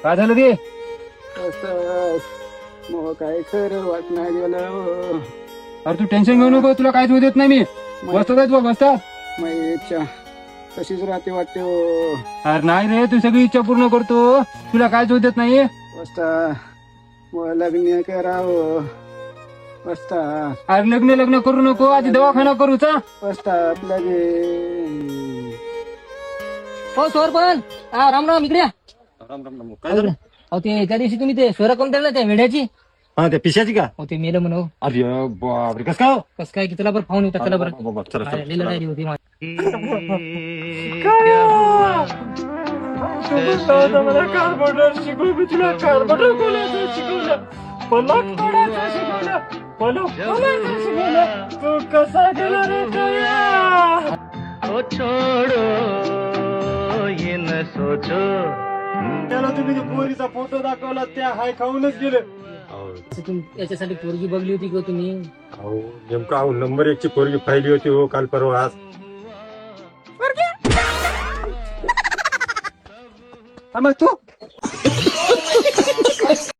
काय झालं ते? मग काय खरं वाट नाही गेलं. अरे तू टेन्शन घेऊ नको, तुला काहीच होऊ देत नाही मी. बसतो काय तू बसतात? माझी इच्छा तशीच राहते वाटते. अरे नाही रे, तू सगळी इच्छा पूर्ण करतो, तुला काहीच होऊ देत नाही. बसता मग लग्न करावं. बसता अरे लग्न करू नको, आधी दवाखाना करूचा. बसता लगे. हो सोरपण, राम राम, इकडे या. राम राम राम. काय झालं? अहो ते त्या दिवशी तुम्ही ते सोरा कोण ना त्या वेड्याची, हा त्या पिशाची का? हो ते मेलं म्हणून. अरे बापरे, कस काय? कस काय की तुला बरं पाहून येतात त्याला बरं. बाबा, चला, चला, लिहिलं चला. डायरी होती माझी. मला कार्बोनेट शिकवू, मी तुला कार्बोनेट बोलायचं शिकवलं, पलक तोडायचं शिकवलं, पलक बोलायचं शिकवलं. तू कसा गेला रे काया? त्याला तुम्ही जो पोरीचा फोटो दाखवला त्या हाय खाऊनच गेले. याच्यासाठी पोरगी बघली होती का तुम्ही? अहो नेमका नंबर 1 ची पोरगी पाहिली होती हो काल परवा. आज मग तू